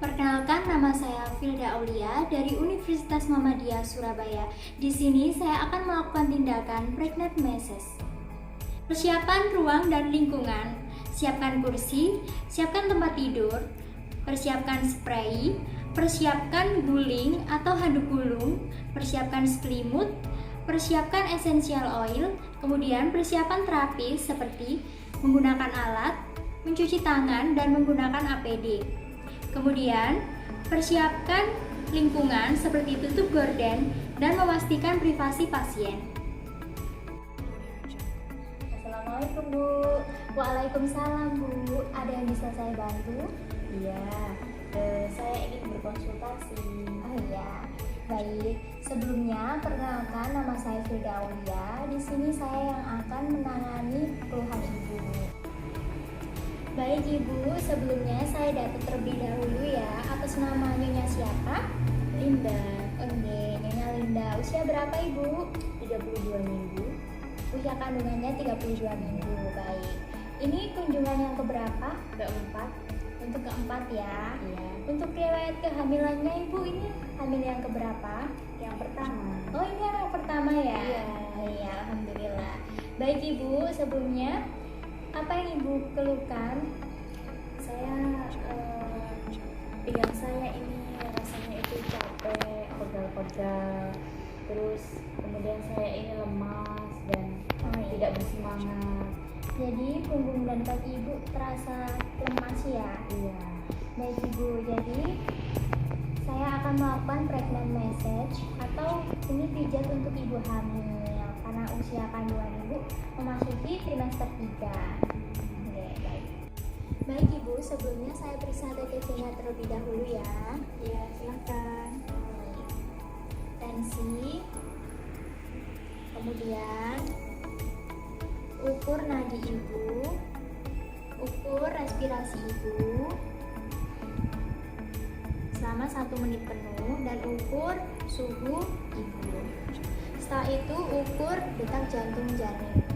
Perkenalkan, nama saya Filda Aulia dari Universitas Muhammadiyah Surabaya. Di sini saya akan melakukan tindakan pregnant meses. Persiapan ruang dan lingkungan. Siapkan kursi, siapkan tempat tidur, persiapkan spray, persiapkan guling atau handuk gulung, persiapkan selimut, persiapkan essential oil, kemudian persiapan terapis seperti menggunakan alat, mencuci tangan, dan menggunakan APD. Kemudian, persiapkan lingkungan seperti tutup gorden dan memastikan privasi pasien. Assalamualaikum Bu. Waalaikumsalam Bu, ada yang bisa saya bantu? Iya, saya ingin berkonsultasi. Oh iya, baik. Sebelumnya, perkenalkan nama saya Filda Aulia. Di sini saya yang akan menangani keluhan Ibu. Baik Ibu, sebelumnya saya data terlebih dahulu ya. Atas nama Nyonya siapa? Linda, Oke, Nyonya Linda. Usia berapa Ibu? 32 minggu. Usia kandungannya 32 minggu. Baik. Ini kunjungan yang keberapa? Keempat. Untuk keempat ya. Iya. Untuk riwayat kehamilannya Ibu, ini hamil yang keberapa? Yang pertama. Oh, ini yang pertama ya? Iya. Iya, alhamdulillah. Baik Ibu, sebelumnya apa yang Ibu keluhkan? Saya pinggang saya ini rasanya itu capek, pegal-pegal. Terus kemudian saya ini lemas dan tidak bersemangat. Jadi punggung dan kaki Ibu terasa lemas ya? Iya. Baik Ibu, jadi saya akan melakukan pregnant massage atau ini pijat untuk Ibu hamil karena usia kandungan Ibu memasuki trimester 3. Oke, baik. Baik Ibu, sebelumnya saya periksa TTV-nya terlebih dahulu ya. Iya, silakan. Tensi, kemudian ukur nadi Ibu, ukur respirasi Ibu selama 1 menit penuh, dan ukur suhu Ibu. Setelah itu ukur detak jantung janin.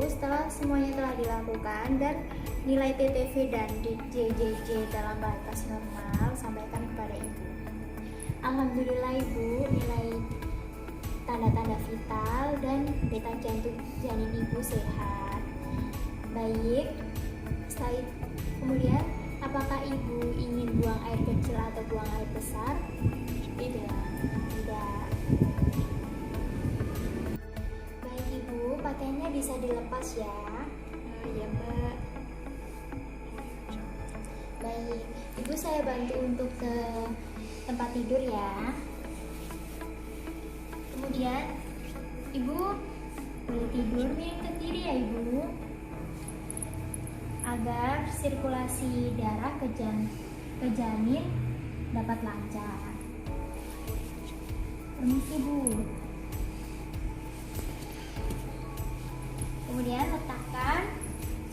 Setelah semuanya telah dilakukan dan nilai TTV dan JJJ dalam batas normal, sampaikan kepada Ibu. Alhamdulillah Ibu, nilai tanda-tanda vital dan detak jantung janin Ibu sehat. Baik, setelah itu, kemudian apakah Ibu ingin buang air kecil atau buang air besar? Tidak. Baik Ibu, pakaiannya bisa dilepas ya. Iya, Mbak. Baik, Ibu saya bantu untuk ke tempat tidur ya. Kemudian Ibu boleh tidur miring ke kiri ya Ibu, agar sirkulasi darah ke janin dapat lancar. Permisi Bu. Kemudian letakkan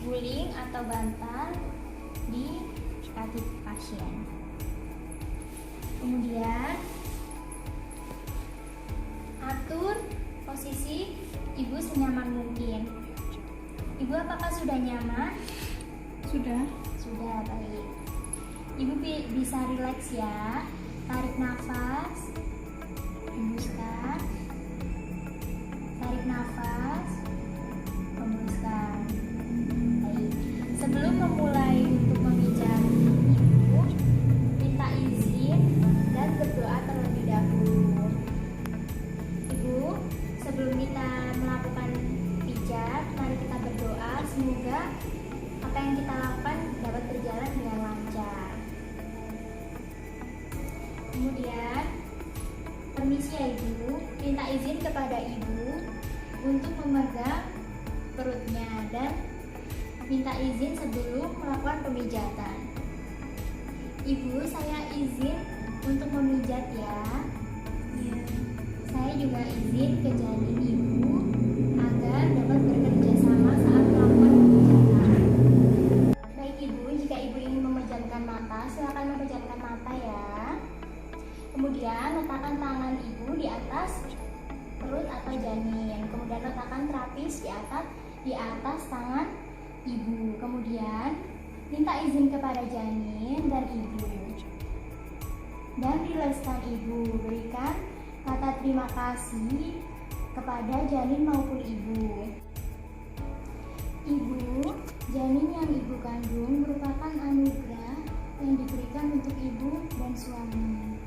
guling atau bantal di kaki pasien. Kemudian atur posisi Ibu senyaman mungkin. Ibu apakah sudah nyaman? Sudah. Sudah, baik. Ibu bisa rileks ya. Tarik nafas, hembuskan. Tarik nafas, hembuskan. Baik. Sebelum memulai untuk memijat Ibu, minta izin dan berdoa terlebih dahulu. Ibu, sebelum kita melakukan pijat, mari kita berdoa semoga apa yang kita lakukan dapat berjalan dengan lancar. Kemudian, permisi ya Ibu, minta izin kepada Ibu untuk memegang perutnya dan minta izin sebelum melakukan pemijatan. Ibu, saya izin untuk memijat ya. Iya. Saya juga izin ke janin Ibu agar dapat bekerja sama saat melakukan pemijatan. Baik Ibu, jika Ibu ingin memejamkan mata, silakan memejamkan mata ya. Kemudian letakkan tangan Ibu di atas perut atau janin. Kemudian letakkan terapis di atas tangan ibu. Kemudian minta izin kepada janin dan ibu. Dan rileskan ibu. Berikan kata terima kasih kepada janin maupun ibu. Ibu, janin yang ibu kandung merupakan anugerah yang diberikan untuk ibu dan suami.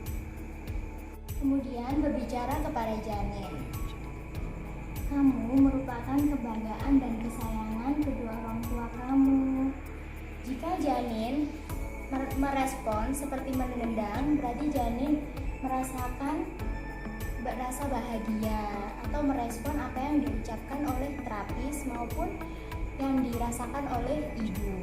Kemudian berbicara kepada janin. Kamu merupakan kebanggaan dan kesayangan kedua orang tua kamu. Jika janin merespon seperti menendang, berarti janin merasakan rasa bahagia atau merespon apa yang diucapkan oleh terapis maupun yang dirasakan oleh ibu.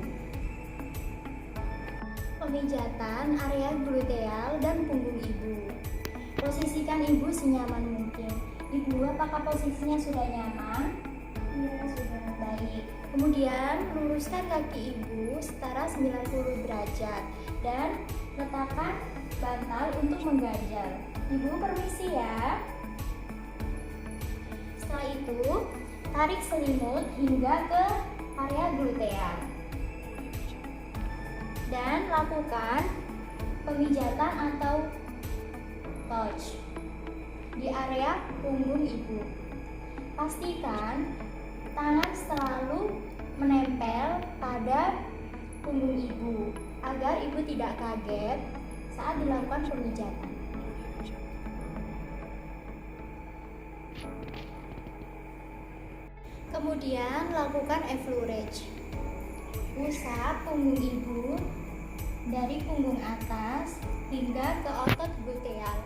Pemijatan area gluteal dan punggung ibu. Posisikan ibu senyaman mungkin. Ibu, apakah posisinya sudah nyaman? Iya, sudah. Baik. Kemudian luruskan kaki ibu setara 90 derajat dan letakkan bantal untuk mengganjal. Ibu permisi ya. Setelah itu, tarik selimut hingga ke area gluteal. Dan lakukan pemijatan atau touch di area punggung ibu. Pastikan tangan selalu menempel pada punggung ibu agar ibu tidak kaget saat dilakukan pemijatan. Kemudian lakukan effleurage. Usap punggung ibu dari punggung atas hingga ke otot gluteal.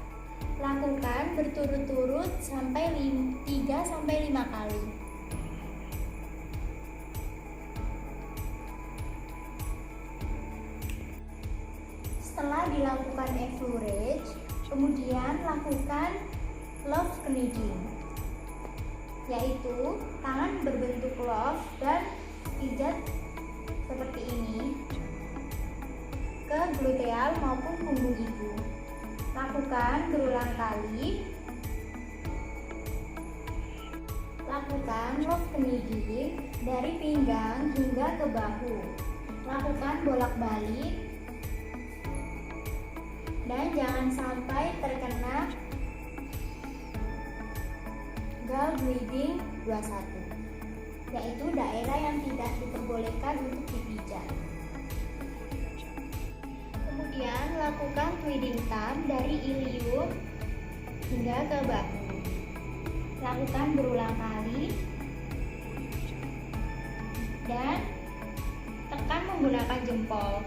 Lakukan berturut-turut sampai 3-5 kali. Setelah dilakukan effleurage, kemudian lakukan love kneading, yaitu tangan berbentuk love dan pijat seperti ini ke gluteal maupun punggung ibu. Lakukan berulang kali. Lakukan love kneading dari pinggang hingga ke bahu. Lakukan bolak-balik dan jangan sampai terkena gall bleeding 21, yaitu daerah yang tidak diperbolehkan untuk dipijat. Kemudian lakukan tweeding thumb dari ilium hingga ke bahu. Lakukan berulang kali dan tekan menggunakan jempol.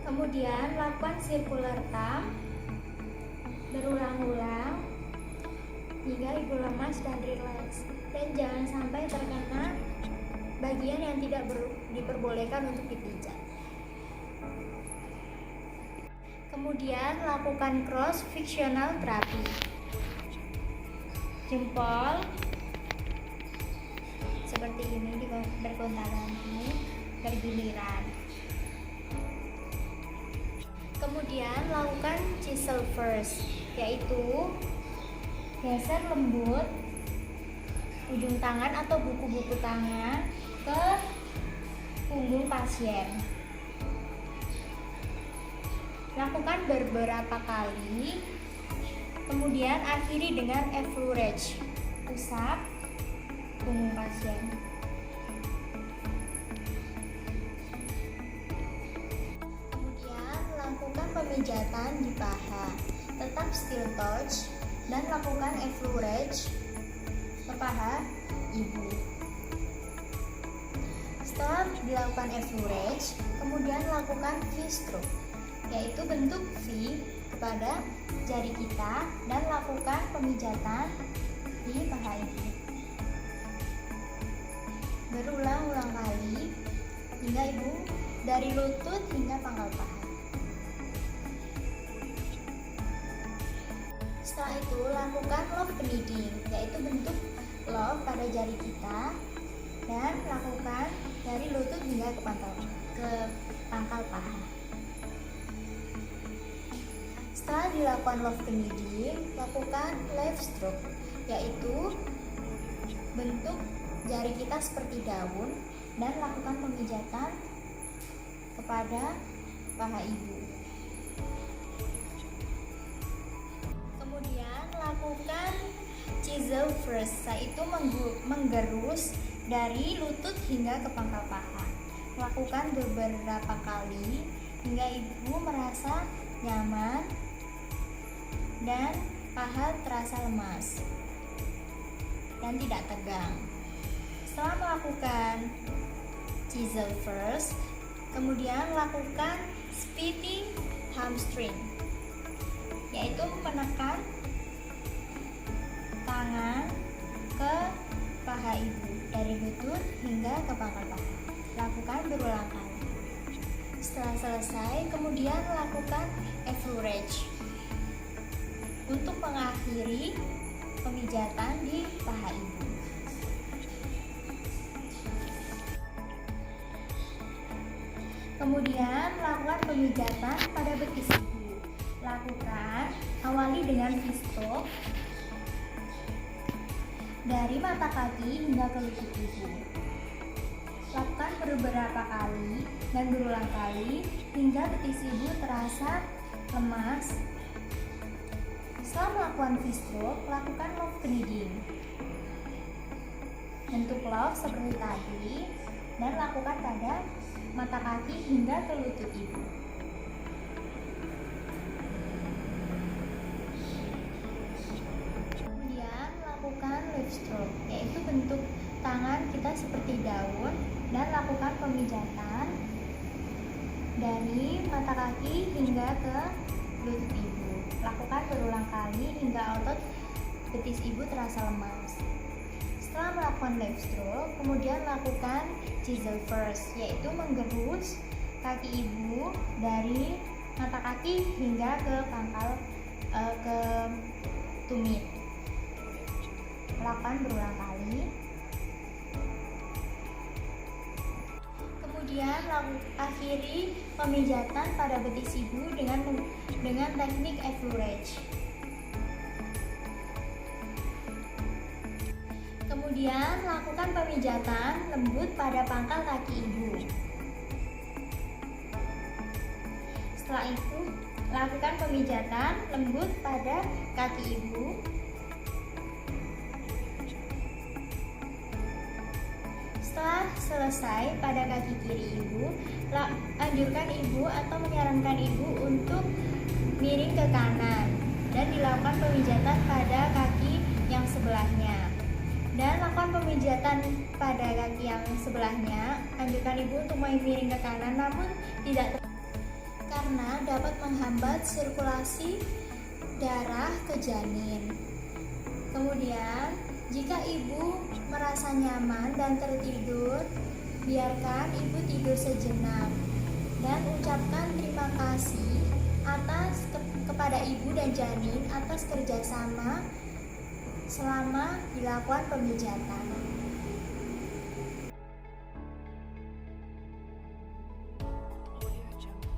Kemudian lakukan circular thumb berulang-ulang hingga ibu lemas dan rileks, dan jangan sampai terkena bagian yang tidak diperbolehkan untuk dipijat. Kemudian lakukan cross fictional therapy. Jempol seperti ini bergonta-ganti bergiliran. Kemudian lakukan chisel first, yaitu geser lembut ujung tangan atau buku-buku tangan ke punggung pasien. Lakukan beberapa kali, kemudian akhiri dengan effleurage, usap punggung pasien. Kemudian lakukan pemijatan di paha, tetap still touch dan lakukan effleurage ke paha ibu. Setelah dilakukan effleurage, kemudian lakukan V-stroke, yaitu bentuk V kepada jari kita, dan lakukan pemijatan di paha ibu. Berulang-ulang kali hingga ibu dari lutut hingga pangkal paha. Setelah itu lakukan love kneading, yaitu bentuk love pada jari kita, dan lakukan dari lutut hingga ke pangkal paha. Setelah dilakukan love kneading, lakukan left stroke, yaitu bentuk jari kita seperti daun dan lakukan pemijatan kepada paha ibu. Kemudian lakukan chisel first, yaitu menggerus dari lutut hingga ke pangkal paha. Lakukan beberapa kali hingga ibu merasa nyaman dan paha terasa lemas dan tidak tegang. Setelah melakukan chisel first, kemudian lakukan splitting hamstring, yaitu menekan tangan ke paha ibu dari lutut hingga ke pangkal paha. Lakukan berulang kali. Setelah selesai, kemudian lakukan effleurage untuk mengakhiri pemijatan di paha ibu. Kemudian lakukan pemijatan pada betis ibu. Lakukan awali dengan V-stroke dari mata kaki hingga ke lutut ibu. Lakukan beberapa kali dan berulang kali hingga betis ibu terasa lemas. Setelah melakukan V-stroke, lakukan love kneading. Bentuk love seperti tadi dan lakukan pada mata kaki hingga ke lutut ibu. Kemudian lakukan left stroke, yaitu bentuk tangan kita seperti daun dan lakukan pemijatan dari mata kaki hingga ke lutut ibu. Lakukan berulang kali hingga otot betis ibu terasa lemas. Setelah melakukan left stroke, kemudian lakukan chisel first, yaitu menggerus kaki ibu dari mata kaki hingga ke pangkal ke tumit. Lakukan berulang kali. Kemudian akhiri pemijatan pada betis ibu dengan teknik effleurage. Kemudian lakukan pemijatan lembut pada pangkal kaki ibu. Setelah itu, lakukan pemijatan lembut pada kaki ibu. Setelah selesai pada kaki kiri ibu, anjurkan ibu atau menyarankan ibu untuk miring ke kanan dan dilakukan pemijatan pada kaki yang sebelahnya. Dan lakukan pemijatan pada kaki yang sebelahnya, anjurkan ibu untuk miring ke kanan namun tidak karena dapat menghambat sirkulasi darah ke janin. Kemudian, jika ibu merasa nyaman dan tertidur, biarkan ibu tidur sejenak dan ucapkan terima kasih kepada ibu dan janin atas kerjasama selama dilakukan pemijatan.